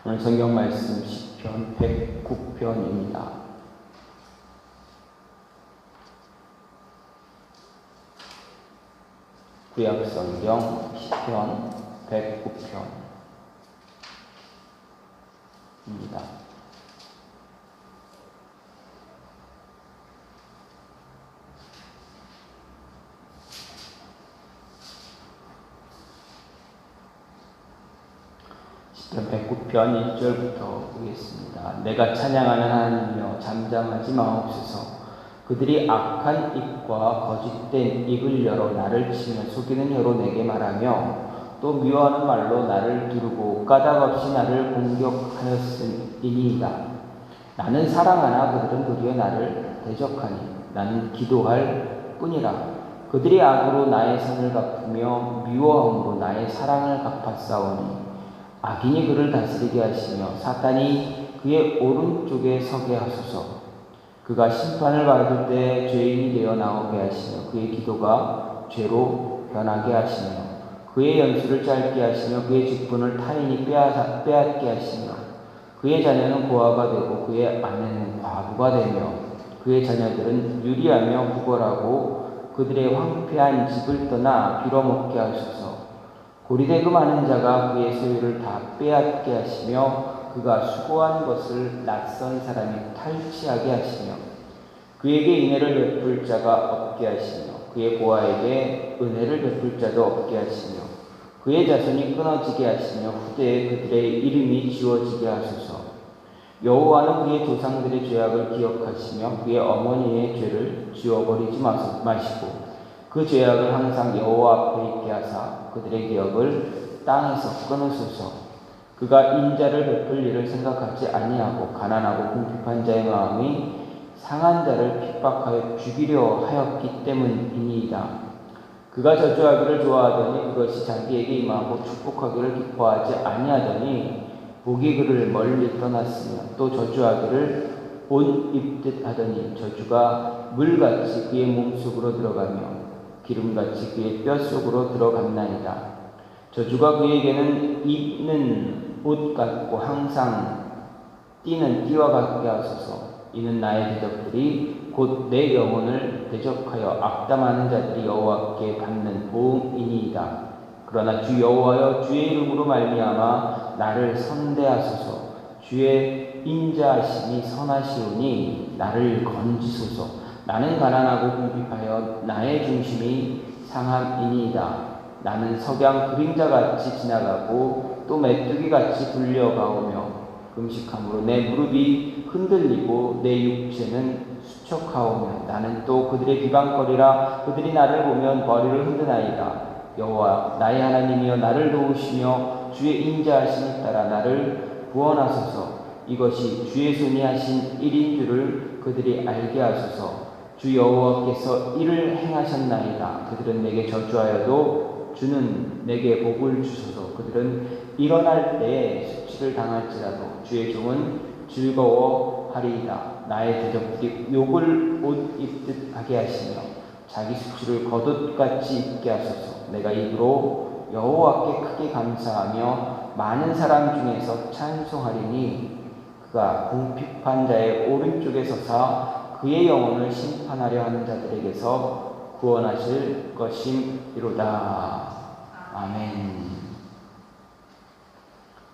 오늘 성경 말씀 시편 109편입니다. 구약 성경 시편 109편입니다. 시편 109편 1절부터 보겠습니다. 내가 찬양하는 하나님이여 잠잠하지 마옵소서. 그들이 악한 입과 거짓된 입을 열어 나를 치며 속이는 혀로 내게 말하며 또 미워하는 말로 나를 두르고 까닭없이 나를 공격하였으니이다. 나는 사랑하나 그들은 도리어 나를 대적하니 나는 기도할 뿐이라. 그들이 악으로 나의 선을 갚으며 미워함으로 나의 사랑을 갚았사오니 악인이 그를 다스리게 하시며 사탄이 그의 오른쪽에 서게 하소서. 그가 심판을 받을 때 죄인이 되어 나오게 하시며 그의 기도가 죄로 변하게 하시며 그의 연수를 짧게 하시며 그의 직분을 타인이 빼앗게 하시며 그의 자녀는 고아가 되고 그의 아내는 과부가 되며 그의 자녀들은 유리하며 구걸하고 그들의 황폐한 집을 떠나 빌어먹게 하소서. 고리되고 많은 자가 그의 소유를 다 빼앗게 하시며 그가 수고한 것을 낯선 사람이 탈취하게 하시며 그에게 인애를 베풀 자가 없게 하시며 그의 고아에게 은혜를 베풀 자도 없게 하시며 그의 자손이 끊어지게 하시며 후대에 그들의 이름이 지워지게 하소서. 여호와는 그의 조상들의 죄악을 기억하시며 그의 어머니의 죄를 지워버리지 마시고 그 죄악을 항상 여호와 앞에 있게 하사 그들의 기억을 땅에서 끊으소서. 그가 인자를 베풀 일을 생각하지 아니하고 가난하고 궁핍한 자의 마음이 상한 자를 핍박하여 죽이려 하였기 때문이니이다. 그가 저주하기를 좋아하더니 그것이 자기에게 임하고 축복하기를 기뻐하지 아니하더니 복이 그를 멀리 떠났으며 또 저주하기를 못 입듯 하더니 저주가 물같이 그의 몸속으로 들어가며 기름같이 그의 뼛속으로 들어갔나이다. 저주가 그에게는 입는 옷 같고 항상 뛰는 띠와 같게 하소서. 이는 나의 대적들이 곧 내 영혼을 대적하여 악담하는 자들이 여호와께 받는 보응이니이다. 그러나 주 여호와여 주의 이름으로 말미암아 나를 선대하소서. 주의 인자하심이 선하시오니 나를 건지소서. 나는 가난하고 궁핍하여 나의 중심이 상함이니이다. 나는 석양 그림자같이 지나가고 또 메뚜기같이 불려가오며 금식함으로 내 무릎이 흔들리고 내 육체는 수척하오며 나는 또 그들의 비방거리라. 그들이 나를 보면 머리를 흔드나이다. 여호와 나의 하나님이여 나를 도우시며 주의 인자하심에 따라 나를 구원하소서. 이것이 주의 손이 하신 일인 줄을 그들이 알게 하소서. 주 여호와께서 이를 행하셨나이다. 그들은 내게 저주하여도 주는 내게 복을 주소서. 그들은 일어날 때에 수치를 당할지라도 주의 종은 즐거워하리이다. 나의 대적들이 욕을 옷 입듯 하게 하시며 자기 수치를 겉옷같이 입게 하소서. 내가 입으로 여호와께 크게 감사하며 많은 사람 중에서 찬송하리니 그가 궁핍한 자의 오른쪽에 서사 그의 영혼을 심판하려 하는 자들에게서 구원하실 것임이로다. 아멘.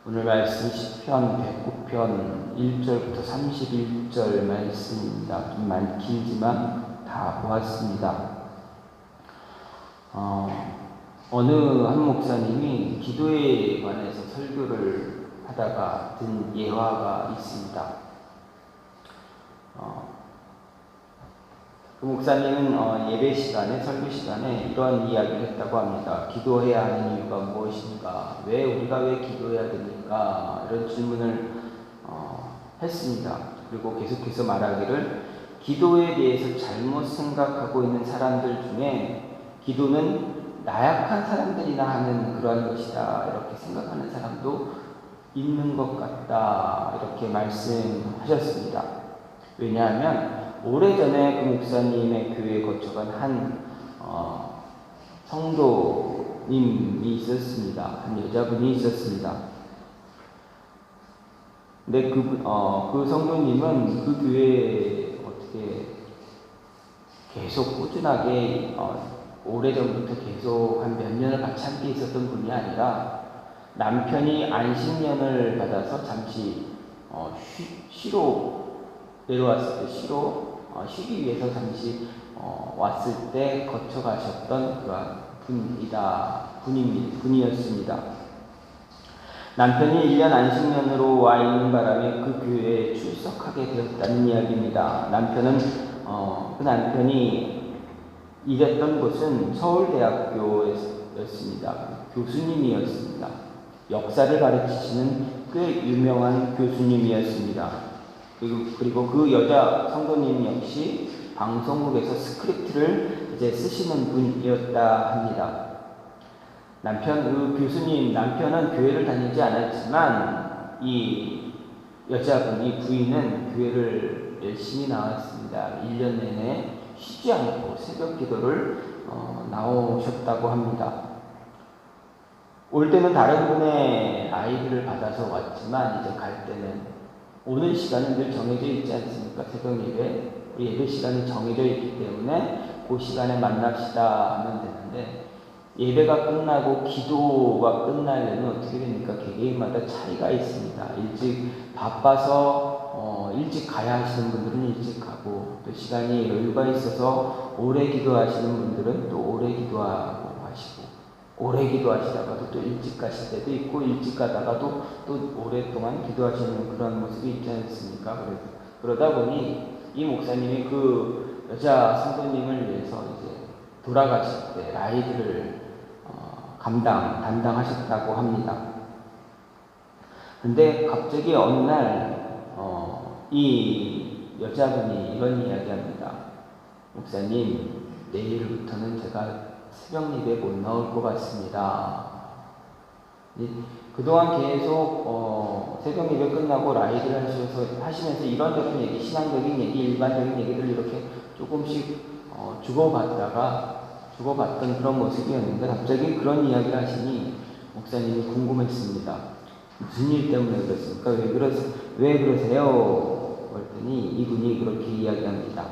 오늘 말씀 시편 109편 1절부터 31절 말씀입니다. 좀 길지만 다 보았습니다. 어느 한 목사님이 기도에 관해서 설교를 하다가 든 예화가 있습니다. 그 목사님은 예배 시간에, 설교 시간에 이런 이야기를 했다고 합니다. 기도해야 하는 이유가 무엇인가? 우리가 왜 기도해야 됩니까? 이런 질문을 했습니다. 그리고 계속해서 말하기를 기도에 대해서 잘못 생각하고 있는 사람들 중에 기도는 나약한 사람들이나 하는 그런 것이다. 이렇게 생각하는 사람도 있는 것 같다. 이렇게 말씀하셨습니다. 왜냐하면 오래전에 그 목사님의 교회에 거쳐간 한 성도님이 있었습니다. 한 여자분이 있었습니다. 근데 그 성도님은 그 교회에 어떻게 계속 꾸준하게 오래전부터 계속 한 몇 년을 같이 함께 있었던 분이 아니라 남편이 안식년을 받아서 잠시 쉬러 내려왔을 때 쉬기 위해서 잠시 왔을 때 거쳐 가셨던 그런 분이었습니다. 남편이 1년 안식년으로 와 있는 바람에 그 교회에 출석하게 되었다는 이야기입니다. 그 남편이 일했던 곳은 서울대학교였습니다. 교수님이었습니다. 역사를 가르치시는 꽤 유명한 교수님이었습니다. 그리고 그 여자 성도님 역시 방송국에서 스크립트를 이제 쓰시는 분이었다 합니다. 남편은 교회를 다니지 않았지만 이 부인은 교회를 열심히 나왔습니다. 1년 내내 쉬지 않고 새벽 기도를 나오셨다고 합니다. 올 때는 다른 분의 아이들을 받아서 왔지만 이제 갈 때는 오는 시간은 늘 정해져 있지 않습니까? 새벽 예배 시간이 정해져 있기 때문에 그 시간에 만납시다 하면 되는데 예배가 끝나고 기도가 끝나려면 어떻게 됩니까? 개개인마다 차이가 있습니다. 바빠서 일찍 가야 하시는 분들은 일찍 가고, 또 시간이 여유가 있어서 오래 기도하시는 분들은 또 오래 기도하고 하시고, 오래 기도하시다가도 또 일찍 가실 때도 있고, 일찍 가다가도 또 오랫동안 기도하시는 그런 모습이 있지 않습니까? 그러다 보니 이 목사님이 그 여자 성도님을 위해서 이제 돌아가실 때 라이드를 담당하셨다고 합니다. 근데 갑자기 어느 날 이 여자분이 이런 이야기합니다. 목사님, 내일부터는 제가 새벽 예배 못 나올 것 같습니다. 그동안 계속 새벽 예배 끝나고 라이드를 하시면서 이런저런 얘기, 신앙적인 얘기, 일반적인 얘기들 이렇게 조금씩 주고받던 그런 모습이었는데 갑자기 그런 이야기를 하시니 목사님이 궁금했습니다. 무슨 일 때문에 그렇습니까? 왜 그러세요? 그랬더니 이분이 그렇게 이야기합니다.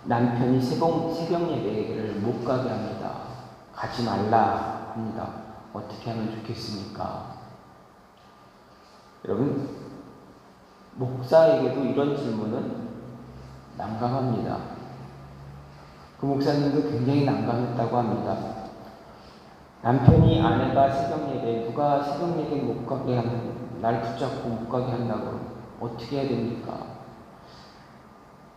남편이 새벽 예배를 못 가게 합니다. 가지 말라 합니다. 어떻게 하면 좋겠습니까? 여러분, 목사에게도 이런 질문은 난감합니다. 그 목사님도 굉장히 난감했다고 합니다. 남편이 아내가 새벽 예배, 누가 새벽 예배 못 가게 하면 날 붙잡고 못 가게 한다고 어떻게 해야 됩니까?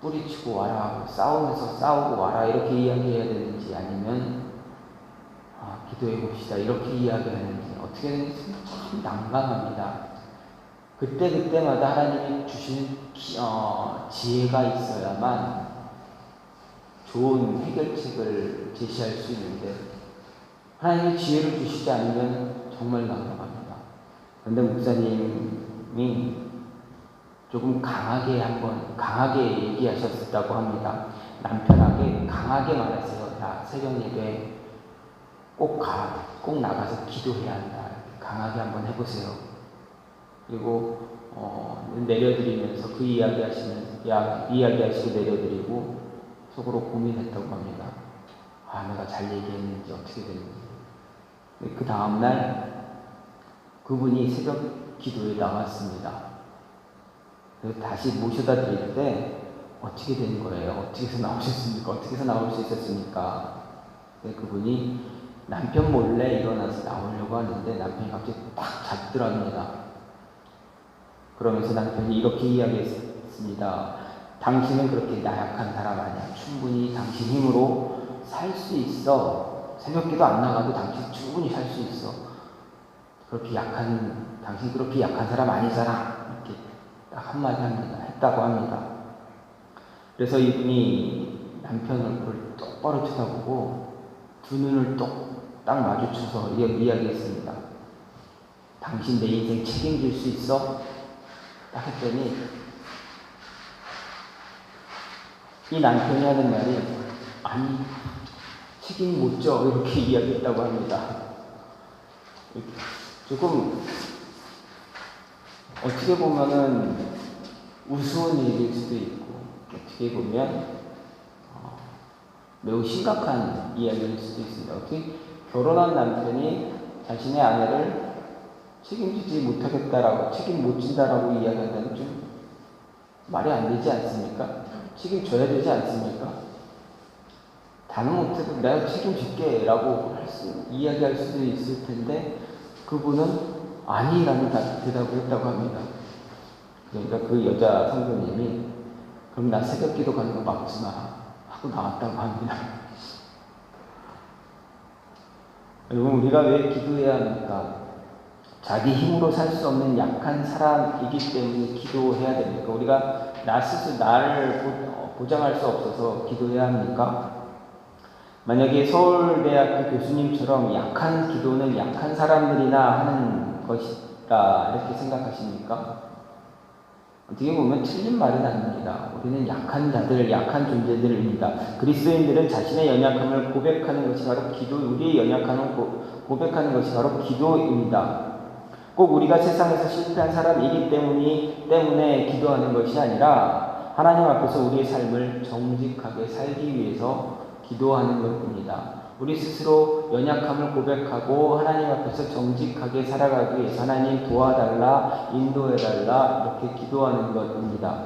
뿌리치고 와라, 싸우면서 싸우고 와라 이렇게 이야기해야 되는지 아니면 기도해 봅시다 이렇게 이야기하는지 어떻게 해야 되는지 참 난감합니다. 그때마다 하나님이 주시는 지혜가 있어야만 좋은 해결책을 제시할 수 있는데 하나님이 지혜를 주시지 않으면 정말 난감합니다. 그런데 목사님이 조금 강하게 얘기하셨다고 합니다. 남편에게 강하게 말했어요. 야, 새벽 예배 꼭 나가서 기도해야 한다. 강하게 한번 해보세요. 그리고 내려드리면서 그 이야기하시고 내려드리고 속으로 고민했다고 합니다. 내가 잘 얘기했는지 어떻게 됐는지. 그 다음날 그분이 새벽 기도에 나왔습니다. 그래서 다시 모셔다 드릴 때 어떻게 된 거예요? 어떻게 해서 나오셨습니까? 어떻게 해서 나올 수 있었습니까? 그분이 남편 몰래 일어나서 나오려고 하는데 남편이 갑자기 딱 잡더랍니다. 그러면서 남편이 이렇게 이야기했습니다. 당신은 그렇게 나약한 사람 아니야. 충분히 당신 힘으로 살 수 있어. 새벽기도 안 나가도 당신 충분히 살 수 있어. 당신 그렇게 약한 사람 아니잖아. 이렇게 딱 한마디 했다고 합니다. 그래서 이분이 남편 얼굴을 똑바로 쳐다보고 두 눈을 딱 마주쳐서 이야기했습니다. 당신 내 인생 책임질 수 있어? 딱 했더니 이 남편이 하는 말이 아니 책임 못 져 이렇게 이야기했다고 합니다. 조금 어떻게 보면은 우스운 일일 수도 있고, 어떻게 보면 매우 심각한 이야기일 수도 있습니다. 어떻게 결혼한 남편이 자신의 아내를 책임지지 못하겠다라고, 책임 못 진다라고 이야기한다는 좀 말이 안 되지 않습니까? 책임져야 되지 않습니까? 다는 못해도 내가 책임질게 라고 이야기할 수도 있을 텐데, 그분은 아니라는 대답을 했다고 합니다. 그러니까 그 여자 성도님이 그럼 나 새벽 기도 가는 거 막지 마 하고 나왔다고 합니다. 여러분, 우리가 왜 기도해야 합니까? 자기 힘으로 살 수 없는 약한 사람이기 때문에 기도해야 됩니까? 우리가 나 스스로 나를 보장할 수 없어서 기도해야 합니까? 만약에 서울대학교 교수님처럼 약한 기도는 약한 사람들이나 하는 것이다 이렇게 생각하십니까? 어떻게 보면 틀린 말은 아닙니다. 우리는 약한 자들, 약한 존재들입니다. 그리스도인들은 자신의 연약함을 고백하는 것이 바로 기도, 우리의 연약함을 고백하는 것이 바로 기도입니다. 꼭 우리가 세상에서 실패한 사람이기 때문에 기도하는 것이 아니라 하나님 앞에서 우리의 삶을 정직하게 살기 위해서 기도하는 것입니다. 우리 스스로 연약함을 고백하고 하나님 앞에서 정직하게 살아가기 위해서 하나님 도와달라, 인도해달라 이렇게 기도하는 것입니다.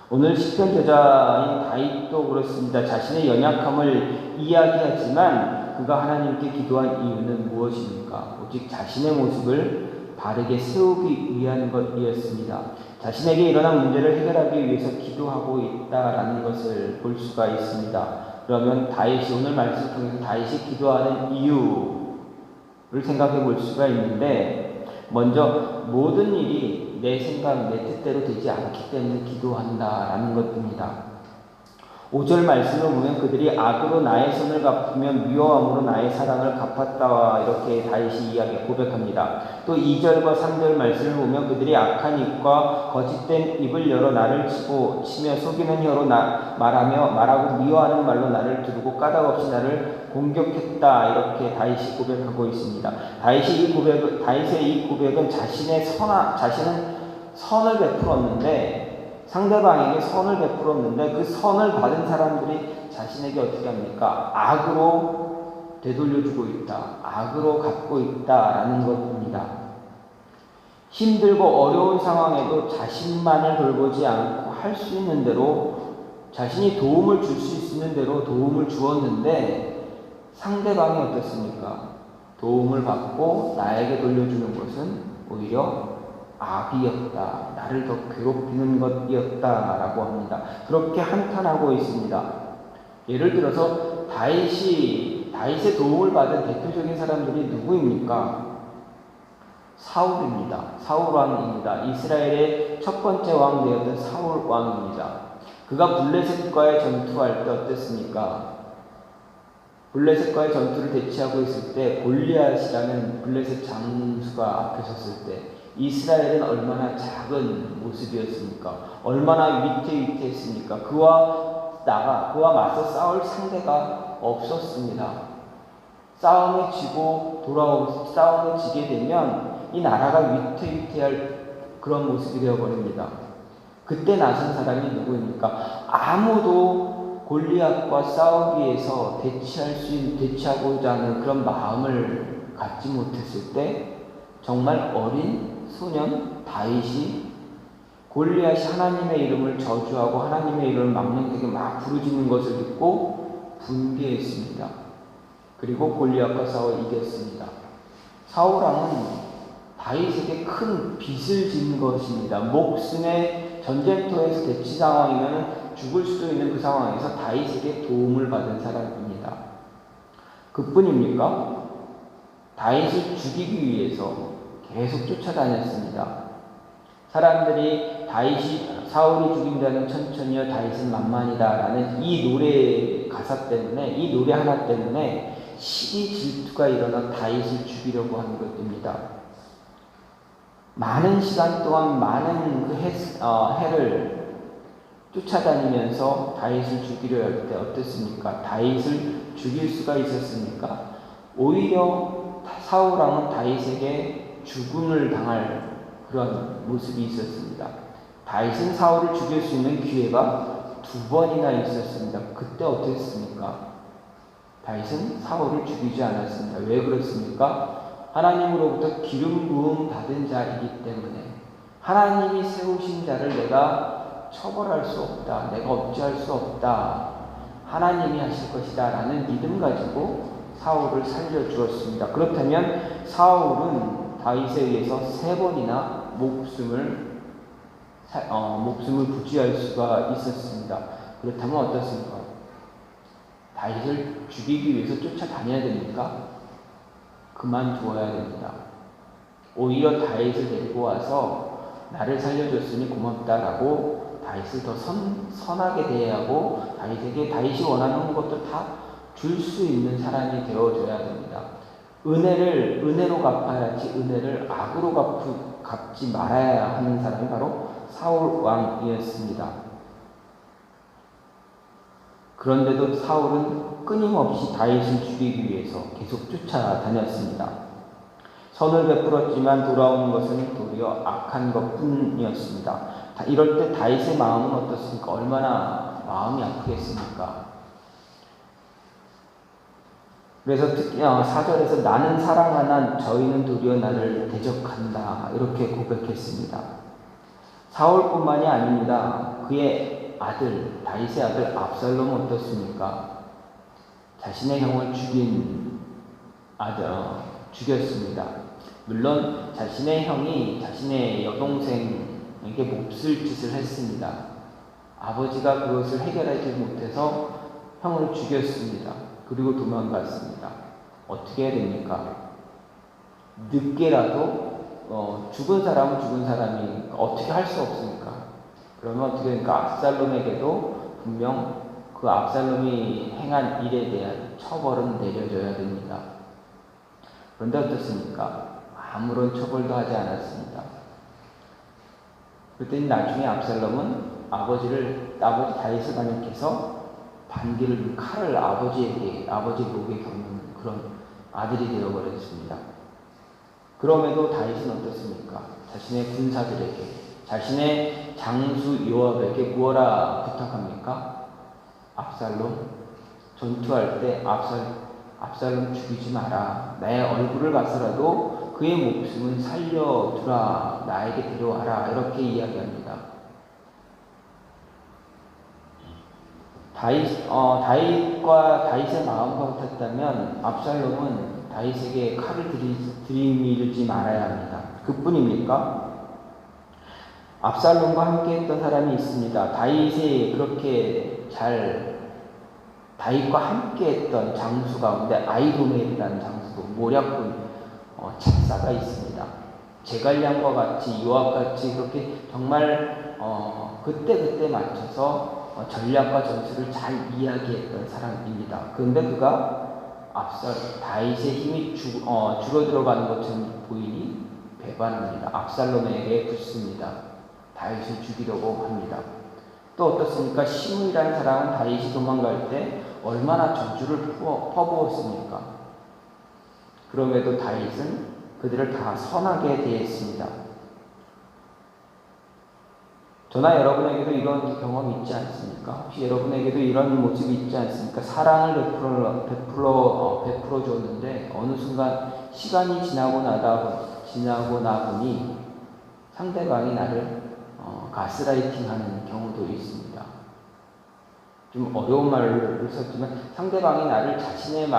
오늘 시편 저자인 다윗도 그렇습니다. 자신의 연약함을 이야기하지만 그가 하나님께 기도한 이유는 무엇입니까? 오직 자신의 모습을 바르게 세우기 위한 것이었습니다. 자신에게 일어난 문제를 해결하기 위해서 기도하고 있다라는 것을 볼 수가 있습니다. 그러면 다윗이 오늘 말씀을 통해서 다윗이 기도하는 이유를 생각해 볼 수가 있는데, 먼저 모든 일이 내 생각, 내 뜻대로 되지 않기 때문에 기도한다라는 것입니다. 5절 말씀을 보면 그들이 악으로 나의 손을 갚으며 미워함으로 나의 사랑을 갚았다와 이렇게 다윗이 고백합니다. 또 2절과 3절 말씀을 보면 그들이 악한 입과 거짓된 입을 열어 나를 치며 속이는 혀로 말하고 미워하는 말로 나를 두르고 까닭없이 나를 공격했다 이렇게 다윗이 고백하고 있습니다. 다윗의 이 고백은 자신은 선을 베풀었는데 상대방에게 선을 베풀었는데 그 선을 받은 사람들이 자신에게 어떻게 합니까? 악으로 되돌려주고 있다. 악으로 갚고 있다라는 것입니다. 힘들고 어려운 상황에도 자신만을 돌보지 않고 할 수 있는 대로 자신이 도움을 줄 수 있는 대로 도움을 주었는데 상대방이 어떻습니까? 도움을 받고 나에게 돌려주는 것은 오히려 악이었다. 나를 더 괴롭히는 것이었다라고 합니다. 그렇게 한탄하고 있습니다. 예를 들어서 다윗의 도움을 받은 대표적인 사람들이 누구입니까? 사울입니다. 사울 왕입니다. 이스라엘의 첫 번째 왕 되었던 사울 왕입니다. 그가 블레셋과의 전투할 때 어땠습니까? 블레셋과의 전투를 대치하고 있을 때 골리앗이라는 블레셋 장수가 앞에 섰을 때 이스라엘은 얼마나 작은 모습이었습니까? 얼마나 위태위태했습니까? 그와 맞서 싸울 상대가 없었습니다. 싸움에 지게 되면 이 나라가 위태위태할 그런 모습이 되어버립니다. 그때 나선 사람이 누구입니까? 아무도 골리앗과 싸우기 위해서 대치하고자 하는 그런 마음을 갖지 못했을 때 정말 어린 소년 다윗이 골리앗이 하나님의 이름을 저주하고 하나님의 이름을 망령되게 막 부르짖는 것을 듣고 분개했습니다. 그리고 골리앗과 싸워 이겼습니다. 사울 왕은 다윗에게 큰 빚을 진 것입니다. 목숨의 전쟁터에서 대치 상황이면 죽을 수도 있는 그 상황에서 다윗에게 도움을 받은 사람입니다. 그뿐입니까? 다윗을 죽이기 위해서 계속 쫓아다녔습니다. 사람들이 사울이 죽인다는 천천히여 다윗은 만만이다라는 이 노래 가사 때문에, 이 노래 하나 때문에 시기 질투가 일어나 다윗을 죽이려고 하는 것입니다. 많은 시간 동안 많은 해를 쫓아다니면서 다윗을 죽이려 할 때 어땠습니까? 다윗을 죽일 수가 있었습니까? 오히려 사울 왕은 다윗에게 죽음을 당할 그런 모습이 있었습니다. 다윗은 사울을 죽일 수 있는 기회가 2번이나 있었습니다. 그때 어떻게 했습니까? 다윗은 사울을 죽이지 않았습니다. 왜 그렇습니까? 하나님으로부터 기름 부음 받은 자이기 때문에 하나님이 세우신 자를 내가 처벌할 수 없다. 내가 억제할 수 없다. 하나님이 하실 것이다. 라는 믿음 가지고 사울을 살려주었습니다. 그렇다면 사울은 다윗에 의해서 3번이나 목숨을 부지할 수가 있었습니다. 그렇다면 어떻습니까? 다윗을 죽이기 위해서 쫓아다녀야 됩니까? 그만두어야 됩니다. 오히려 다윗을 데리고 와서 나를 살려줬으니 고맙다라고 다윗을 더 선하게 대해야 하고 다윗에게 다윗이 원하는 것도 다 줄 수 있는 사람이 되어줘야 됩니다. 은혜를 은혜로 갚아야지 은혜를 악으로 갚지 말아야 하는 사람이 바로 사울 왕이었습니다. 그런데도 사울은 끊임없이 다윗을 죽이기 위해서 계속 쫓아다녔습니다. 선을 베풀었지만 돌아오는 것은 도리어 악한 것뿐이었습니다. 이럴 때 다윗의 마음은 어떻습니까? 얼마나 마음이 아프겠습니까? 그래서 특히 4절에서 나는 사랑하나 저희는 도리어 나를 대적한다 이렇게 고백했습니다. 사울뿐만이 아닙니다. 그의 아들 다윗의 아들 압살롬은 어떻습니까? 자신의 형을 죽였습니다. 물론 자신의 형이 자신의 여동생에게 몹쓸 짓을 했습니다. 아버지가 그것을 해결하지 못해서 형을 죽였습니다. 그리고 도망갔습니다. 어떻게 해야 됩니까? 늦게라도 죽은 사람은 죽은 사람이 어떻게 할 수 없으니까. 그러면 어떻게 됩니까? 압살롬에게도 분명 그 압살롬이 행한 일에 대한 처벌은 내려져야 됩니다. 그런데 어떻습니까? 아무런 처벌도 하지 않았습니다. 그랬더니 나중에 압살롬은 아버지 다윗을 반역해서 반기를 칼을 아버지 목에 겨누는 그런 아들이 되어버렸습니다. 그럼에도 다윗은 어떻습니까? 자신의 군사들에게 자신의 장수 요압에게 무엇라 부탁합니까? 압살롬 전투할 때 압살롬 죽이지 마라. 나의 얼굴을 봐서라도 그의 목숨은 살려두라. 나에게 데려와라. 이렇게 이야기합니다. 다윗의 마음과 같았다면 압살롬은 다윗에게 칼을 들이밀지 말아야 합니다. 그뿐입니까? 압살롬과 함께 했던 사람이 있습니다. 다윗과 함께 했던 장수 가운데 아이도메이라는 장수도 모략군 찹사가 있습니다. 제갈량과 같이 요압같이 그렇게 정말 그때 맞춰서 전략과 전술을 잘 이야기했던 사람입니다. 그런데 그가 다윗의 힘이 줄어들어가는 것처럼 보이니 배반합니다. 압살롬에게 붙습니다. 다윗을 죽이려고 합니다. 또 어떻습니까? 시므이라는 사람은 다윗이 도망갈 때 얼마나 저주를 퍼부었습니까? 그럼에도 다윗은 그들을 다 선하게 대했습니다. 저나 여러분에게도 이런 경험이 있지 않습니까? 혹시 여러분에게도 이런 모습이 있지 않습니까? 사랑을 베풀어 줬는데 어느 순간 시간이 지나고 나 보니 상대방이 나를 가스라이팅하는 경우도 있습니다. 좀 어려운 말을 썼지만 상대방이 나를 자신의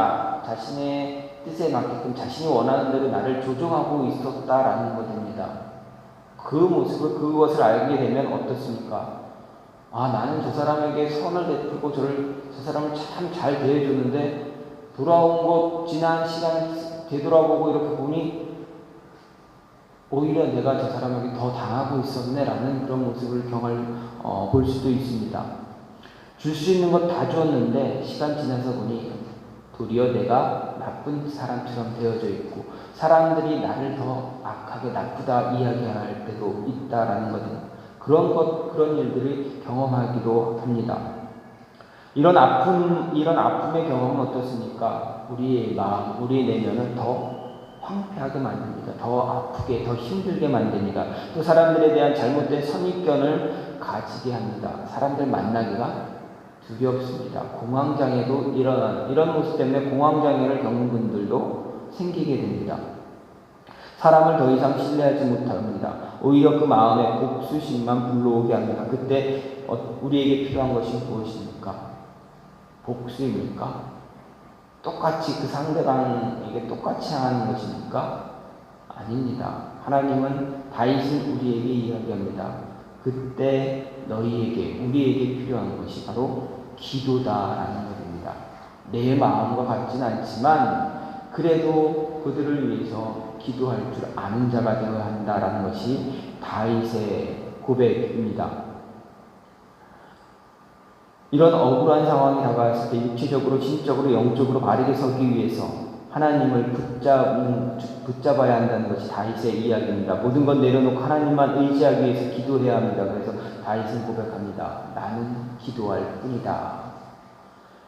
뜻에 맞게끔 자신이 원하는 대로 나를 조종하고 있었다라는 것입니다. 그것을 알게 되면 어떻습니까? 나는 저 사람에게 선을 베풀고 저 사람을 참 잘 대해줬는데 지난 시간 되돌아보고 이렇게 보니 오히려 내가 저 사람에게 더 당하고 있었네라는 그런 모습을 볼 수도 있습니다. 줄 수 있는 것 다 주었는데 시간 지나서 보니 도리어 내가 나쁜 사람처럼 되어져 있고 사람들이 나를 더 악하게 나쁘다 이야기할 때도 있다라는 것은 그런 일들을 경험하기도 합니다. 이런 아픔의 경험은 어떻습니까? 우리의 마음, 우리의 내면을 더 황폐하게 만듭니다. 더 아프게, 더 힘들게 만듭니다. 또 사람들에 대한 잘못된 선입견을 가지게 합니다. 사람들 만나기가 두렵습니다. 공황장애도 이런 모습 때문에 공황장애를 겪는 분들도 생기게 됩니다. 사람을 더 이상 신뢰하지 못합니다. 오히려 그 마음에 복수심만 불러오게 합니다. 그때 우리에게 필요한 것이 무엇입니까? 복수입니까? 똑같이 그 상대방에게 똑같이 하는 것입니까? 아닙니다. 하나님은 다윗은 우리에게 이야기합니다. 그때 너희에게, 우리에게 필요한 것이 바로 기도다라는 것입니다. 내 마음과 같진 않지만 그래도 그들을 위해서 기도할 줄 아는 자가 되어야 한다라는 것이 다윗의 고백입니다. 이런 억울한 상황이 다가왔을 때 육체적으로, 심적으로, 영적으로 바르게 서기 위해서 하나님을 붙잡아야 한다는 것이 다윗의 이야기입니다. 모든 건 내려놓고 하나님만 의지하기 위해서 기도해야 합니다. 그래서 다윗은 고백합니다. 나는 기도할 뿐이다.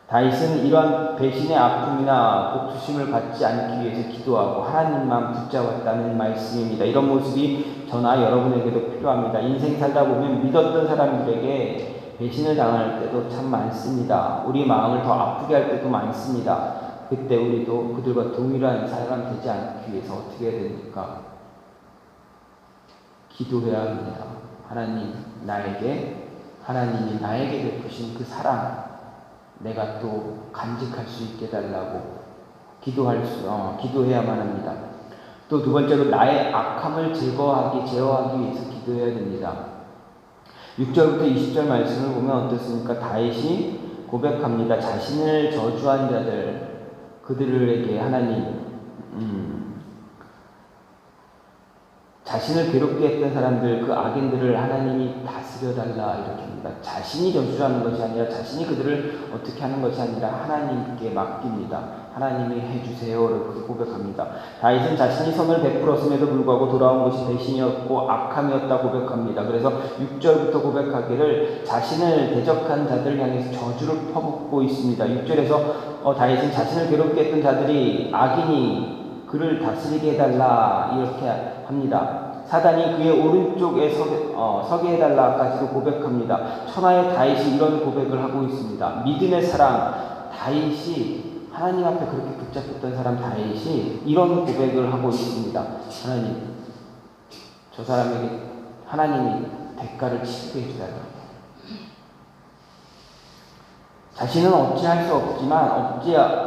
다윗은 이러한 배신의 아픔이나 복수심을 갖지 않기 위해서 기도하고 하나님만 붙잡았다는 말씀입니다. 이런 모습이 저나 여러분에게도 필요합니다. 인생 살다 보면 믿었던 사람들에게 배신을 당할 때도 참 많습니다. 우리 마음을 더 아프게 할 때도 많습니다. 그때 우리도 그들과 동일한 사람 되지 않기 위해서 어떻게 해야 됩니까? 기도해야 합니다. 하나님이 나에게 베푸신 그 사랑, 내가 또 간직할 수 있게 해달라고 기도해야만 합니다. 또 두 번째로 나의 악함을 제어하기 위해서 기도해야 됩니다. 6절부터 20절 말씀을 보면 어떻습니까? 다윗이 고백합니다. 자신을 저주한 자들, 그들에게 하나님, 자신을 괴롭게 했던 사람들, 그 악인들을 하나님이 다스려달라 이렇게 합니다. 자신이 저주하는 것이 아니라, 자신이 그들을 어떻게 하는 것이 아니라 하나님께 맡깁니다. 하나님이 해주세요 이렇게 고백합니다. 다윗은 자신이 선을 베풀었음에도 불구하고 돌아온 것이 배신이었고 악함이었다 고백합니다. 그래서 6절부터 고백하기를 자신을 대적한 자들을 향해서 저주를 퍼붓고 있습니다. 6절에서 다윗은 자신을 괴롭게 했던 자들이, 악인이 그를 다스리게 해달라 이렇게 합니다. 사단이 그의 오른쪽에 서게 해달라까지도 고백합니다. 천하의 다윗이 이런 고백을 하고 있습니다. 믿음의 사람 다윗이, 하나님 앞에 그렇게 붙잡혔던 사람 다윗이 이런 고백을 하고 있습니다. 하나님, 저 사람에게 하나님이 대가를 치르게 해주달라고. 자신은 어찌할 수 없지만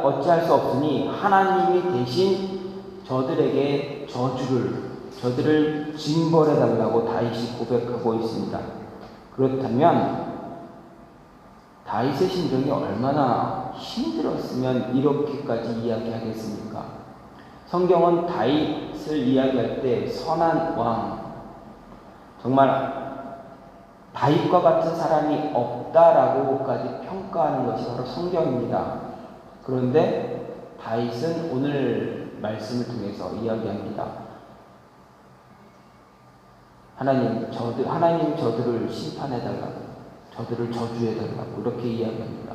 어찌할 수 없으니 하나님이 대신 저들에게 저들을 징벌해 달라고 다윗이 고백하고 있습니다. 그렇다면 다윗의 심정이 얼마나 힘들었으면 이렇게까지 이야기하겠습니까? 성경은 다윗을 이야기할 때 선한 왕, 정말 다윗과 같은 사람이 없다라고까지 평가하는 것이 바로 성경입니다. 그런데 다윗은 오늘 말씀을 통해서 이야기합니다. 하나님 저들을 심판해달라고, 저들을 저주해달라고 이렇게 이야기합니다.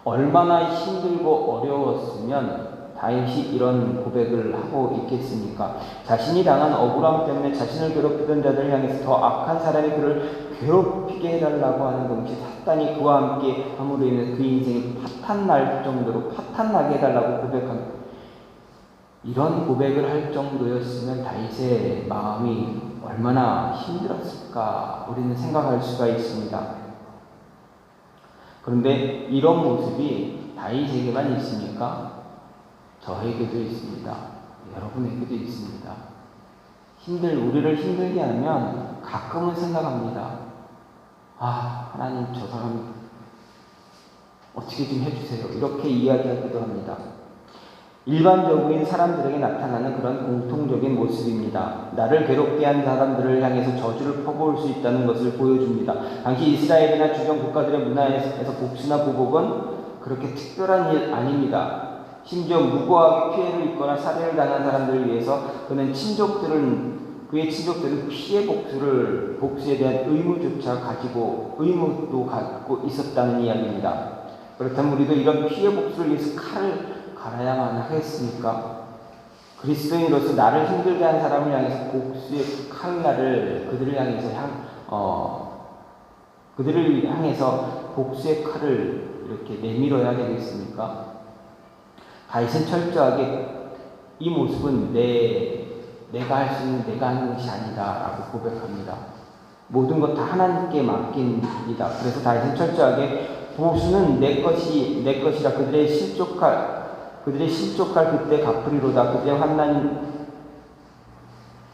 얼마나 힘들고 어려웠으면 다윗이 이런 고백을 하고 있겠습니까? 자신이 당한 억울함 때문에 자신을 괴롭히던 자들을 향해서 더 악한 사람이 그를 괴롭히게 해달라고 하는 것이, 사탄이 그와 함께 함으로 인해서 그 인생이 파탄날 정도로 파탄나게 해달라고 고백합니다. 이런 고백을 할 정도였으면 다윗의 마음이 얼마나 힘들었을까 우리는 생각할 수가 있습니다. 그런데 이런 모습이 다윗에게만 있습니까? 저에게도 있습니다. 여러분에게도 있습니다. 우리를 힘들게 하면 가끔은 생각합니다. 하나님 저 사람 어떻게 좀 해주세요. 이렇게 이야기하기도 합니다. 일반적인 사람들에게 나타나는 그런 공통적인 모습입니다. 나를 괴롭게 한 사람들을 향해서 저주를 퍼부을 수 있다는 것을 보여줍니다. 당시 이스라엘이나 주변 국가들의 문화에서 복수나 보복은 그렇게 특별한 일 아닙니다. 심지어 무고하게 피해를 입거나 살해를 당한 사람들을 위해서 그의 친족들은 피해 복수에 대한 의무도 갖고 있었다는 이야기입니다. 그렇다면 우리도 이런 피해 복수를 위해서 칼을 갈아야만 하겠습니까? 그리스도인으로서 나를 힘들게 한 사람을 향해서 복수의 칼날을 그들을 향해서 복수의 칼을 이렇게 내밀어야 되겠습니까? 다윗은 철저하게 이 모습은 내가 할 수 있는 내가 하는 것이 아니다라고 고백합니다. 모든 것 다 하나님께 맡깁니다. 그래서 다윗은 철저하게 보수는 내 것이라 그들의 실족할 그때 갚으리로다.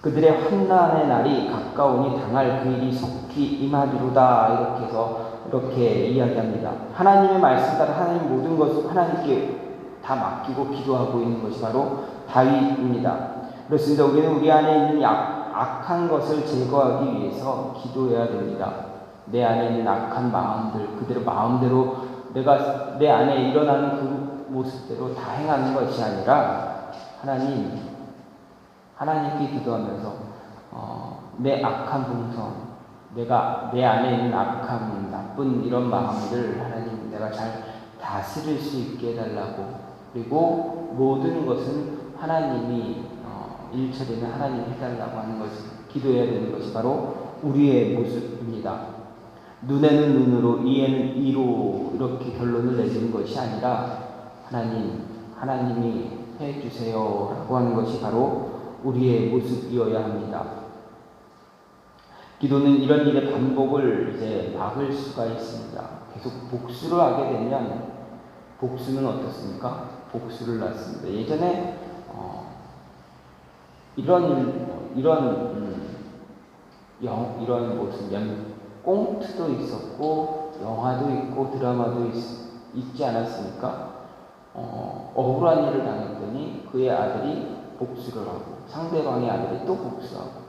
그들의 환난의 날이 가까우니 당할 그 일이 속히 임하리로다. 이렇게 이야기합니다. 하나님의 말씀 따라 하나님 모든 것을 하나님께 다 맡기고 기도하고 있는 것이 바로 다윗입니다. 그렇습니다. 우리는 우리 안에 있는 악한 것을 제거하기 위해서 기도해야 됩니다. 내 안에 있는 악한 마음들, 그대로 마음대로 내가 내 안에 일어나는 그 모습대로 다 행하는 것이 아니라 하나님께 기도하면서 내 악한 본성, 내가 내 안에 있는 악한 나쁜 이런 마음들 하나님 내가 잘 다스릴 수 있게 해달라고, 그리고 모든 것은 하나님이 일처리는 하나님이 해달라고 하는 것을 기도해야 되는 것이 바로 우리의 모습입니다. 눈에는 눈으로 이에는 이로 이렇게 결론을 내리는 것이 아니라 하나님이 해주세요 라고 하는 것이 바로 우리의 모습이어야 합니다. 기도는 이런 일의 반복을 이제 막을 수가 있습니다. 계속 복수를 하게 되면 복수는 어떻습니까? 복수를 낳습니다. 예전에 이런 무슨 꽁트도 있었고 영화도 있고 드라마도 있지 않았습니까? 억울한 일을 당했더니 그의 아들이 복수를 하고 상대방의 아들이 또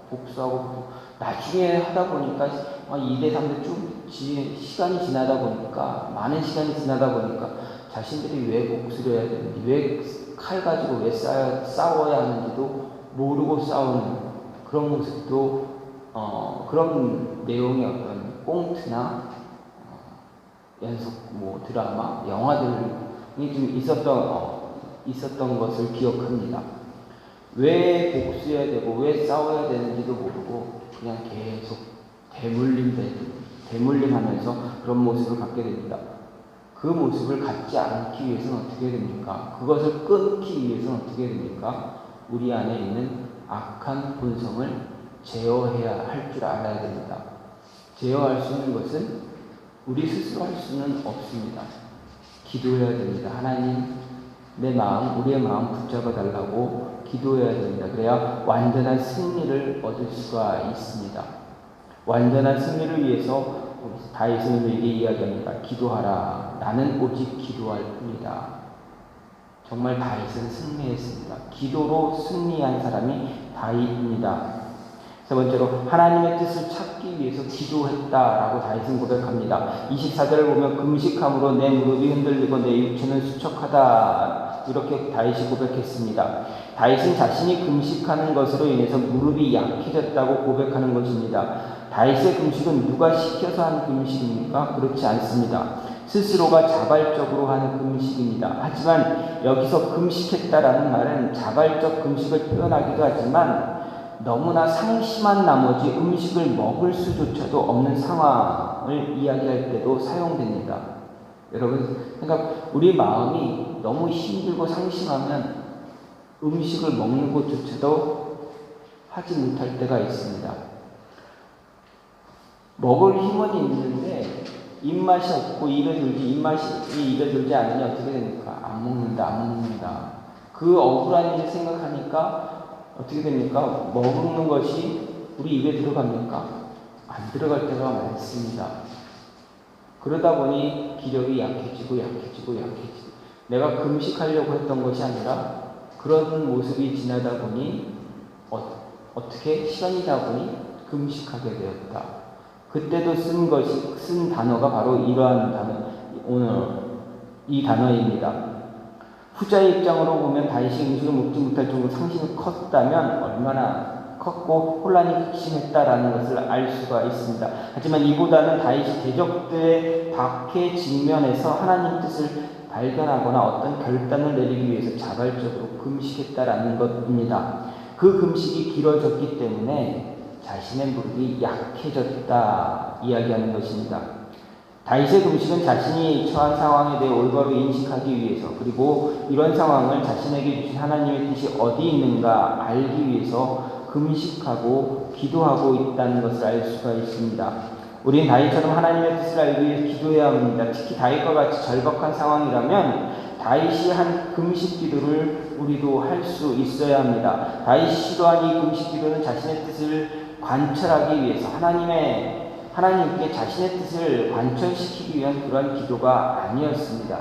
복수하고 나중에 하다 보니까 2대 3대 쭉 많은 시간이 지나다 보니까 자신들이 왜 복수를 해야 되는지, 왜 칼 가지고 왜 싸워야 하는지도 모르고 싸우는 그런 모습도 그런 내용의 어떤 꽁트나 연속 드라마, 영화들이 좀 있었던 것을 기억합니다. 왜 복수해야 되고 왜 싸워야 되는지도 모르고 그냥 계속 대물림하면서 그런 모습을 갖게 됩니다. 그 모습을 갖지 않기 위해서는 어떻게 됩니까? 그것을 끊기 위해서는 어떻게 됩니까? 우리 안에 있는 악한 본성을 제어해야 할 줄 알아야 됩니다. 제어할 수 있는 것은 우리 스스로 할 수는 없습니다. 기도해야 됩니다. 하나님, 우리의 마음 붙잡아 달라고 기도해야 됩니다. 그래야 완전한 승리를 얻을 수가 있습니다. 완전한 승리를 위해서 다윗은 우리에게 이야기합니다. 기도하라. 나는 오직 기도할 뿐이다. 정말 다윗은 승리했습니다. 기도로 승리한 사람이 다윗입니다. 세 번째로 하나님의 뜻을 찾기 위해서 기도했다라고 다윗은 고백합니다. 24절을 보면 금식함으로 내 무릎이 흔들리고 내 육체는 수척하다, 이렇게 다윗이 고백했습니다. 다윗은 자신이 금식하는 것으로 인해서 무릎이 약해졌다고 고백하는 것입니다. 다윗의 금식은 누가 시켜서 한 금식입니까? 그렇지 않습니다. 스스로가 자발적으로 하는 금식입니다. 하지만 여기서 금식했다라는 말은 자발적 금식을 표현하기도 하지만 너무나 상심한 나머지 음식을 먹을 수조차도 없는 상황을 이야기할 때도 사용됩니다. 여러분, 우리 마음이 너무 힘들고 상심하면 음식을 먹는 것조차도 하지 못할 때가 있습니다. 먹을 힘은 있는데 입맛이 없고 입맛이 입에 들지 않으면 어떻게 됩니까? 안 먹는다. 그 억울한 일을 생각하니까 어떻게 됩니까? 먹는 것이 우리 입에 들어갑니까? 안 들어갈 때가 많습니다. 그러다 보니 기력이 약해지고 내가 금식하려고 했던 것이 아니라 그런 모습이 지나다 보니 어떻게 시간이 지나다 보니 금식하게 되었다. 그때도 쓴 단어가 바로 이 단어입니다. 후자의 입장으로 보면 다윗이 음식을 먹지 못할 정도로 상심이 컸다면 얼마나 컸고 혼란이 극심했다라는 것을 알 수가 있습니다. 하지만 이보다는 다윗이 대적들의 박해 직면에서 하나님 뜻을 발견하거나 어떤 결단을 내리기 위해서 자발적으로 금식했다라는 것입니다. 그 금식이 길어졌기 때문에 자신의 무릎이 약해졌다 이야기하는 것입니다. 다윗의 금식은 자신이 처한 상황에 대해 올바로 인식하기 위해서, 그리고 이런 상황을 자신에게 주신 하나님의 뜻이 어디 있는가 알기 위해서 금식하고 기도하고 있다는 것을 알 수가 있습니다. 우린 다윗처럼 하나님의 뜻을 알기 위해 기도해야 합니다. 특히 다윗과 같이 절박한 상황이라면 다윗이 한 금식 기도를 우리도 할 수 있어야 합니다. 다윗이 시도한 이 금식 기도는 자신의 뜻을 관철하기 위해서 하나님께 자신의 뜻을 관철시키기 위한 그런 기도가 아니었습니다.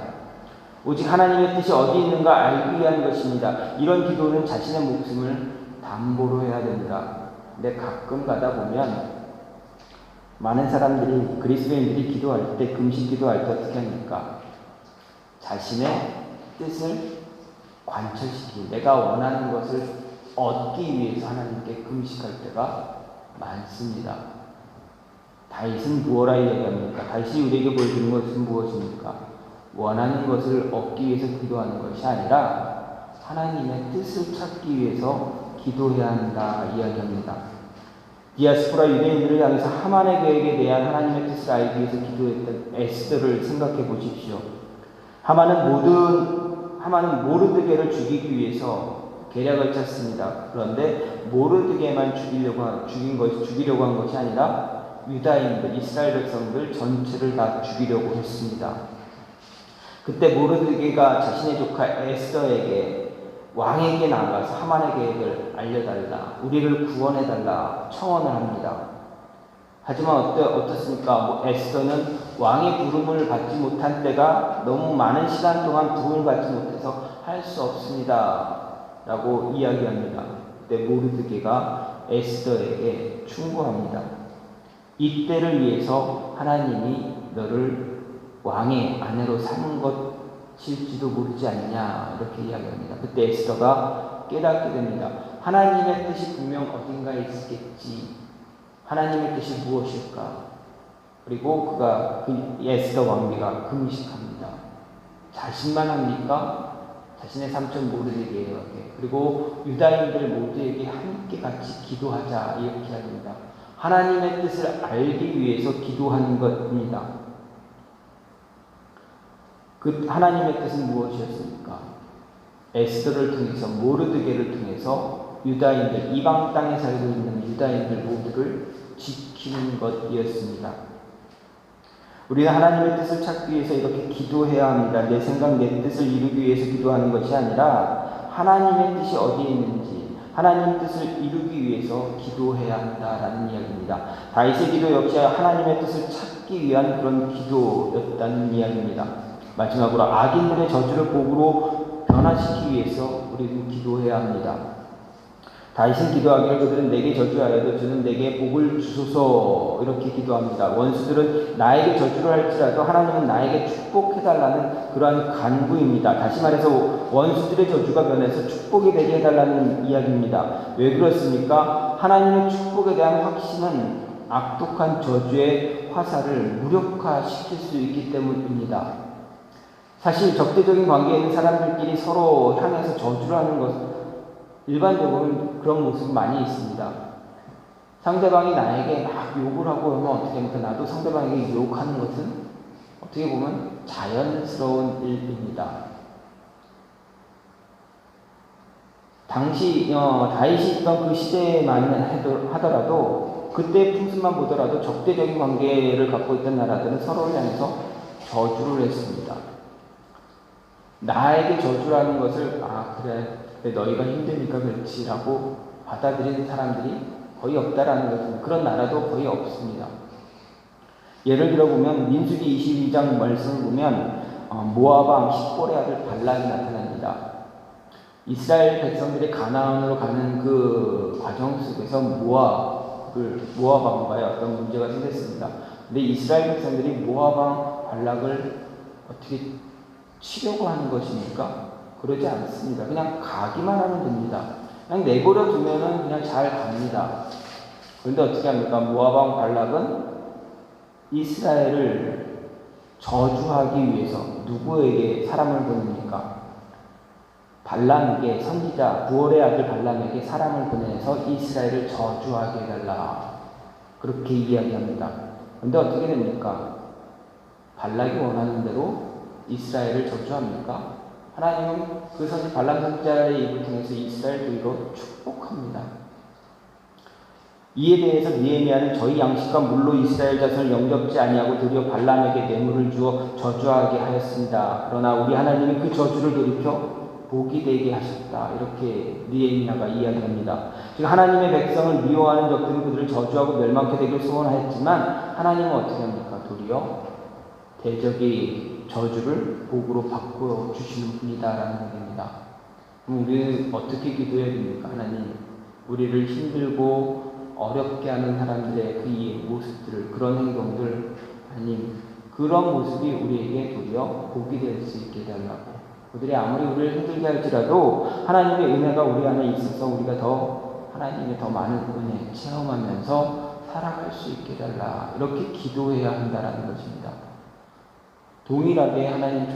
오직 하나님의 뜻이 어디 있는가 알기 위한 것입니다. 이런 기도는 자신의 목숨을 담보로 해야 됩니다. 근데 가끔 가다 보면 많은 사람들이, 그리스도인들이 기도할 때, 금식 기도할 때 어떻게 합니까? 자신의 뜻을 관철시키고 내가 원하는 것을 얻기 위해서 하나님께 금식할 때가 많습니다. 다윗은 무엇라 이야기합니까? 다윗이 우리에게 보여주는 것은 무엇입니까? 원하는 것을 얻기 위해서 기도하는 것이 아니라 하나님의 뜻을 찾기 위해서 기도해야 한다 이야기합니다. 디아스포라 유대인들을 향해서 하만의 계획에 대한 하나님의 뜻을 알기 위해서 기도했던 에스더를 생각해 보십시오. 하만은 모르드게를 죽이기 위해서 계략을 짰습니다. 그런데 모르드게만 죽이려고 한 것이 아니라 유다인들, 이스라엘 백성들 전체를 다 죽이려고 했습니다. 그때 모르드게가 자신의 조카 에스더에게 왕에게 나가서 하만의 계획을 알려달라, 우리를 구원해달라 청원을 합니다. 하지만 어떻습니까? 에스더는 왕의 부름을 받지 못한 때가 너무 많은 시간 동안 부름을 받지 못해서 할 수 없습니다 라고 이야기합니다. 그때 모르드게가 에스더에게 충고합니다. 이때를 위해서 하나님이 너를 왕의 아내로 삼은 것일지도 모르지 않냐 이렇게 이야기합니다. 그때 에스더가 깨닫게 됩니다. 하나님의 뜻이 분명 어딘가에 있겠지. 하나님의 뜻이 무엇일까? 그리고 에스더 왕비가 금식합니다. 자신만 합니까? 자신의 삼촌 모르드게에게, 그리고 유다인들 모두에게 함께 같이 기도하자 이렇게 합니다. 하나님의 뜻을 알기 위해서 기도하는 것입니다. 그 하나님의 뜻은 무엇이었습니까? 에스더를 통해서, 모르드게를 통해서 유다인들, 이방 땅에 살고 있는 유다인들 모두를 지키는 것이었습니다. 우리는 하나님의 뜻을 찾기 위해서 이렇게 기도해야 합니다. 내 생각, 내 뜻을 이루기 위해서 기도하는 것이 아니라 하나님의 뜻이 어디에 있는지, 하나님의 뜻을 이루기 위해서 기도해야 한다라는 이야기입니다. 다윗의 기도 역시 하나님의 뜻을 찾기 위한 그런 기도였다는 이야기입니다. 마지막으로 악인들의 저주를 복으로 변화시키기 위해서 우리는 기도해야 합니다. 다윗은 기도하기를 그들은 내게 저주하여도 주는 내게 복을 주소서 이렇게 기도합니다. 원수들은 나에게 저주를 할지라도 하나님은 나에게 축복해달라는 그러한 간구입니다. 다시 말해서 원수들의 저주가 변해서 축복이 되게 해달라는 이야기입니다. 왜 그렇습니까? 하나님의 축복에 대한 확신은 악독한 저주의 화살을 무력화시킬 수 있기 때문입니다. 사실 적대적인 관계에 있는 사람들끼리 서로 향해서 저주를 하는 것, 일반적으로 그런 모습이 많이 있습니다. 상대방이 나에게 막 욕을 하고 하면 어떻게 합니까? 나도 상대방에게 욕하는 것은 어떻게 보면 자연스러운 일입니다. 당시 다윗이 있던 그 시대에만 하더라도, 그때의 풍습만 보더라도 적대적인 관계를 갖고 있던 나라들은 서로를 향해서 저주를 했습니다. 나에게 저주라는 것을 그래 너희가 힘드니까 그렇지라고 받아들이는 사람들이 거의 없다라는 것은, 그런 나라도 거의 없습니다. 예를 들어보면 민수기 22장 말씀을 보면 모압 왕 십볼의 아들 발락이 나타납니다. 이스라엘 백성들이 가나안으로 가는 그 과정 속에서 모압 왕과의 어떤 문제가 생겼습니다. 근데 이스라엘 백성들이 모압 왕 발락을 어떻게 치려고 하는 것입니까? 그러지 않습니다. 그냥 가기만 하면 됩니다. 그냥 내버려 두면은 그냥 잘 갑니다. 그런데 어떻게 합니까? 모압 왕 발락은 이스라엘을 저주하기 위해서 누구에게 사람을 보냅니까? 발람에게, 선지자 부올의 아들 발람에게 사람을 보내서 이스라엘을 저주하게 해달라, 그렇게 이야기합니다. 그런데 어떻게 됩니까? 발락이 원하는 대로 이스라엘을 저주합니까? 하나님은 그 선지 발람 선지자의 입을 통해서 이스라엘 도리로 축복합니다. 이에 대해서 느헤미야는 저희 양식과 물로 이스라엘 자손을 영접지 아니하고 도리어 발람에게 뇌물을 주어 저주하게 하였습니다. 그러나 우리 하나님이 그 저주를 돌이켜 복이 되게 하셨다, 이렇게 느헤미야가 이야기합니다. 즉 하나님의 백성을 미워하는 적들은 그들을 저주하고 멸망케 되길 소원하였지만 하나님은 어떻게 합니까? 도리어 대적의 저주를 복으로 바꾸어 주시는 분이다라는 얘기입니다. 그럼 우리는 어떻게 기도해야 됩니까? 하나님, 우리를 힘들고 어렵게 하는 사람들의 그 모습들을, 그런 행동들, 하나님, 그런 모습이 우리에게 도리어 복이 될 수 있게 해달라고. 그들이 아무리 우리를 힘들게 할지라도 하나님의 은혜가 우리 안에 있어서 우리가 더 하나님의 더 많은 은혜 체험하면서 살아갈 수 있게 해달라, 이렇게 기도해야 한다는 것입니다. 동일하게 하나님,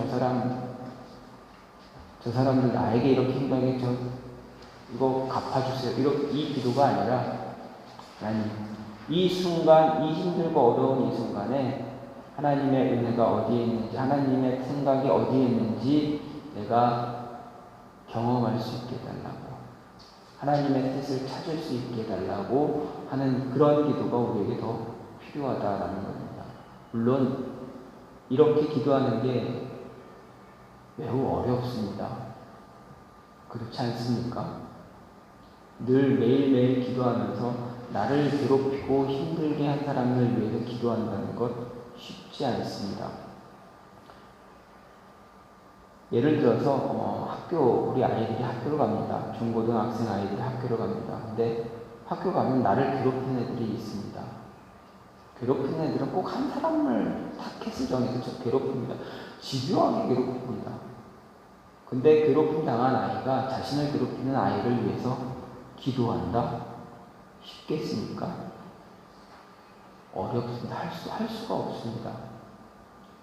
저 사람들 나에게 이렇게 힘들게 이거 갚아주세요, 이 기도가 아니라, 하나님, 이 순간, 이 힘들고 어려운 이 순간에 하나님의 은혜가 어디에 있는지, 하나님의 생각이 어디에 있는지 내가 경험할 수 있게 해달라고, 하나님의 뜻을 찾을 수 있게 해달라고 하는 그런 기도가 우리에게 더 필요하다라는 겁니다. 물론 이렇게 기도하는 게 매우 어렵습니다. 그렇지 않습니까? 늘 매일매일 기도하면서 나를 괴롭히고 힘들게 한 사람을 위해서 기도한다는 것 쉽지 않습니다. 예를 들어서 우리 아이들이 학교를 갑니다. 중고등학생 아이들이 학교를 갑니다. 근데 학교 가면 나를 괴롭히는 애들이 있습니다. 괴롭히는 애들은 꼭 한 사람을 타겟을 정해서 괴롭힙니다. 집요하게 괴롭힙니다. 근데 괴롭힘 당한 아이가 자신을 괴롭히는 아이를 위해서 기도한다? 쉽겠습니까? 어렵습니다. 할 수가 없습니다.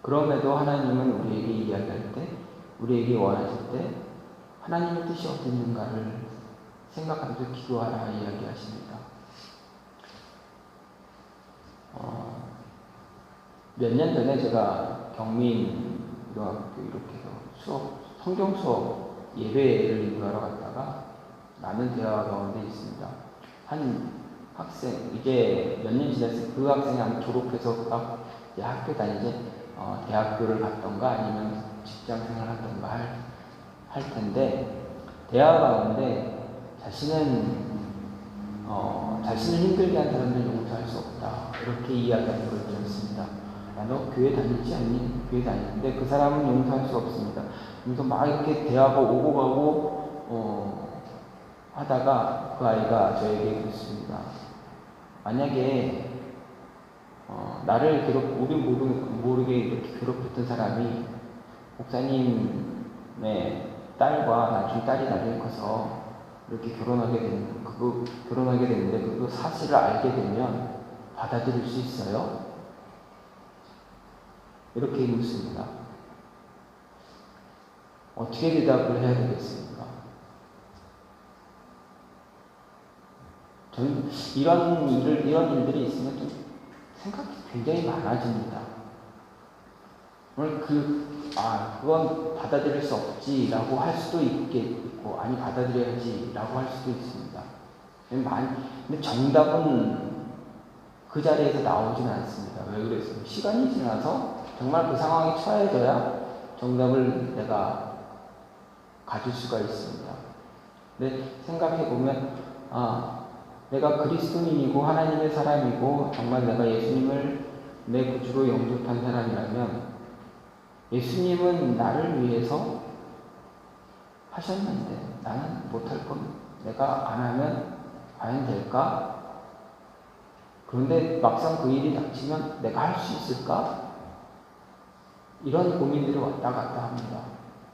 그럼에도 하나님은 우리에게 이야기할 때, 우리에게 원하실 때 하나님의 뜻이 어디 있는가를 생각하면서 기도하라 이야기하십니다. 몇 년 전에 제가 경민고등학교 이렇게 해서 성경 수업 예배를 인도하러 갔다가 많은 대화 가운데 있습니다. 한 학생, 이제 몇 년 지났을 때 그 학생이 아마 졸업해서 딱 이제 학교 다니지, 대학교를 갔던가 아니면 직장 생활을 하던가 할 텐데, 대화 가운데 자신을 힘들게 한 사람을 용서할 수 없다, 이렇게 이야기하는 걸 들었습니다. 야, 너 교회 다니지 않니? 교회 다니는데 그 사람은 용서할 수 없습니다. 그래서 막 이렇게 대화가 오고 가고 하다가 그 아이가 저에게 그랬습니다. 만약에 나를 우리 모르게 이렇게 괴롭혔던 사람이 목사님의 딸과 나중에 딸이 나중에 커서 이렇게 결혼하게 되는데 그 사실을 알게 되면 받아들일 수 있어요? 이렇게 묻습니다. 어떻게 대답을 해야 되겠습니까? 저는 이런 일들이 있으면 좀 생각이 굉장히 많아집니다. 오늘 그건 받아들일 수 없지라고 할 수도 있고, 아니 받아들여야지라고 할 수도 있습니다. 근데 정답은 그 자리에서 나오지는 않습니다. 왜 그랬습니까? 시간이 지나서 정말 그 상황에 처해져야 정답을 내가 가질 수가 있습니다. 근데 생각해보면, 내가 그리스도인이고 하나님의 사람이고 정말 내가 예수님을 내 구주로 영접한 사람이라면 예수님은 나를 위해서 하셨는데 나는 못할 건 내가 안 하면 과연 될까? 그런데 막상 그 일이 닥치면 내가 할 수 있을까? 이런 고민들이 왔다 갔다 합니다.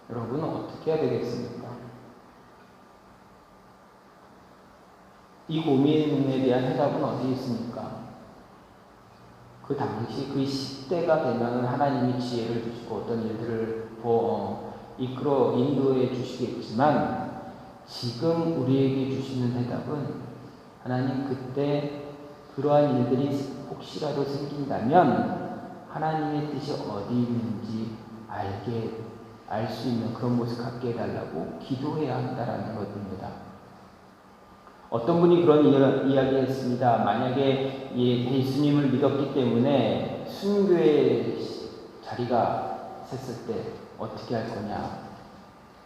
여러분은 어떻게 해야 되겠습니까? 이 고민에 대한 해답은 어디 있습니까? 그 당시 그 시대가 되면 하나님이 지혜를 주시고 어떤 일들을 이끌어 인도해 주시겠지만 지금 우리에게 주시는 대답은 하나님 그때 그러한 일들이 혹시라도 생긴다면 하나님의 뜻이 어디 있는지 알 수 있는 그런 모습 갖게 해달라고 기도해야 한다라는 것입니다. 어떤 분이 그런 이야기했습니다. 만약에 예수님을 믿었기 때문에 순교의 자리가 섰을 때 어떻게 할 거냐?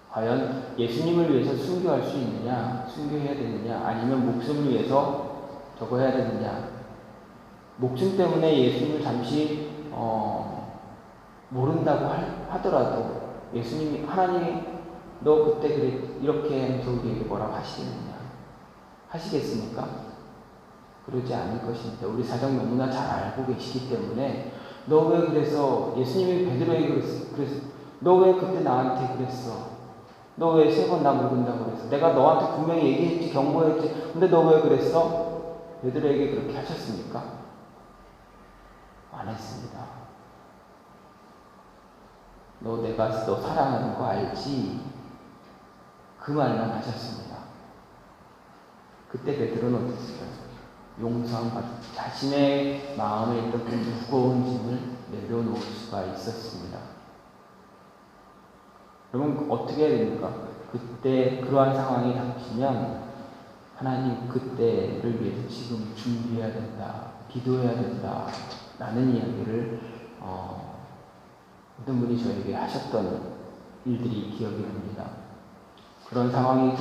과연 예수님을 위해서 순교할 수 있느냐? 순교해야 되느냐? 아니면 목숨을 위해서 저거 해야 되느냐? 목숨 때문에 예수님을 잠시 모른다고 하더라도 예수님이 하나님이 너 그때 그래 이렇게 하면서 우리에게 뭐라고 하시겠습니까? 그러지 않을 것입니다. 우리 사정 너무나 잘 알고 계시기 때문에 너 왜 그래서 예수님이 베드로에게 그랬어? 너 왜 그때 나한테 그랬어? 너 왜 3번 나 모른다고 그랬어? 내가 너한테 분명히 얘기했지, 경고했지. 근데 너 왜 그랬어? 베드로에게 그렇게 하셨습니까? 안 했습니다. 내가 너 사랑하는 거 알지? 그 말만 하셨습니다. 그때 베드로는 어땠을까요? 용서함받고 자신의 마음에 있던 그 무거운 짐을 내려놓을 수가 있었습니다. 여러분 어떻게 해야 됩니까? 그때 그러한 상황이 닥치면 하나님 그때를 위해서 지금 준비해야 된다, 기도해야 된다 라는 이야기를 어떤 분이 저에게 하셨던 일들이 기억이 납니다. 그런 상황이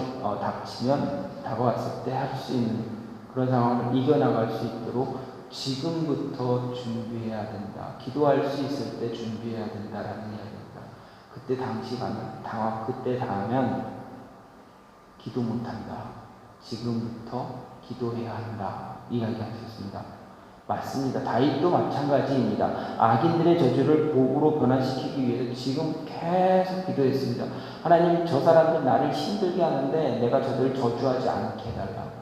다가왔을 때 할 수 있는 그런 상황을 이겨나갈 수 있도록 지금부터 준비해야 된다. 기도할 수 있을 때 준비해야 된다라는 이야기입니다. 그때 그때 당하면 기도 못한다. 지금부터 기도해야 한다. 이야기하셨습니다. 맞습니다. 다윗도 마찬가지입니다. 악인들의 저주를 복으로 변화시키기 위해서 지금 계속 기도했습니다. 하나님, 저 사람들 나를 힘들게 하는데 내가 저들을 저주하지 않게 해달라고.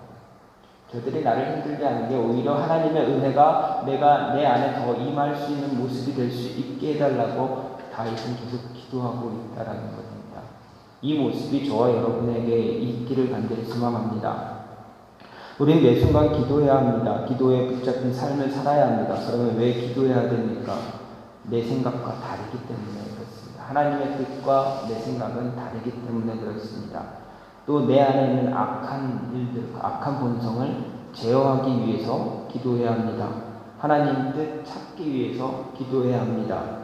저들이 나를 힘들게 하는 게 오히려 하나님의 은혜가 내가 내 안에 더 임할 수 있는 모습이 될 수 있게 해달라고 다윗은 계속 기도하고 있다라는 것입니다. 이 모습이 저와 여러분에게 있기를 간절히 소망합니다. 우리는 매 순간 기도해야 합니다. 기도에 붙잡힌 삶을 살아야 합니다. 그러면 왜 기도해야 됩니까? 내 생각과 다르기 때문에 그렇습니다. 하나님의 뜻과 내 생각은 다르기 때문에 그렇습니다. 또 내 안에 있는 악한 일들, 악한 본성을 제어하기 위해서 기도해야 합니다. 하나님 뜻 찾기 위해서 기도해야 합니다.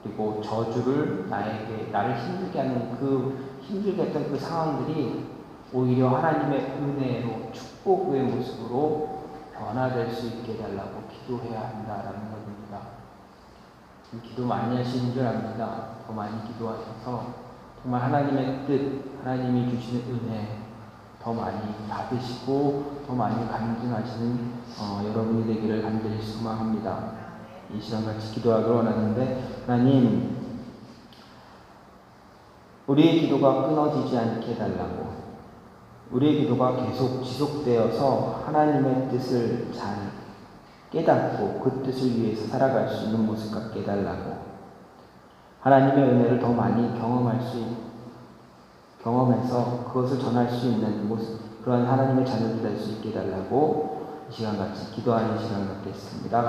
그리고 저주를 나를 힘들게 하는 힘들게 했던 그 상황들이 오히려 하나님의 은혜로 축복의 모습으로 변화될 수 있게 해달라고 기도해야 한다라는 것입니다. 기도 많이 하시는 줄 압니다. 더 많이 기도하셔서 정말 하나님의 뜻, 하나님이 주시는 은혜 더 많이 받으시고 더 많이 간증하시는 여러분이 되기를 간절히 소망합니다. 이 시간 같이 기도하기를 원하는데, 하나님, 우리의 기도가 끊어지지 않게 해달라고, 우리의 기도가 계속 지속되어서 하나님의 뜻을 잘 깨닫고 그 뜻을 위해서 살아갈 수 있는 모습 갖게 해달라고, 하나님의 은혜를 더 많이 경험해서 그것을 전할 수 있는 모습, 그런 하나님의 자녀들 될 수 있게 해달라고 이 시간 같이 기도하는 시간을 갖겠습니다.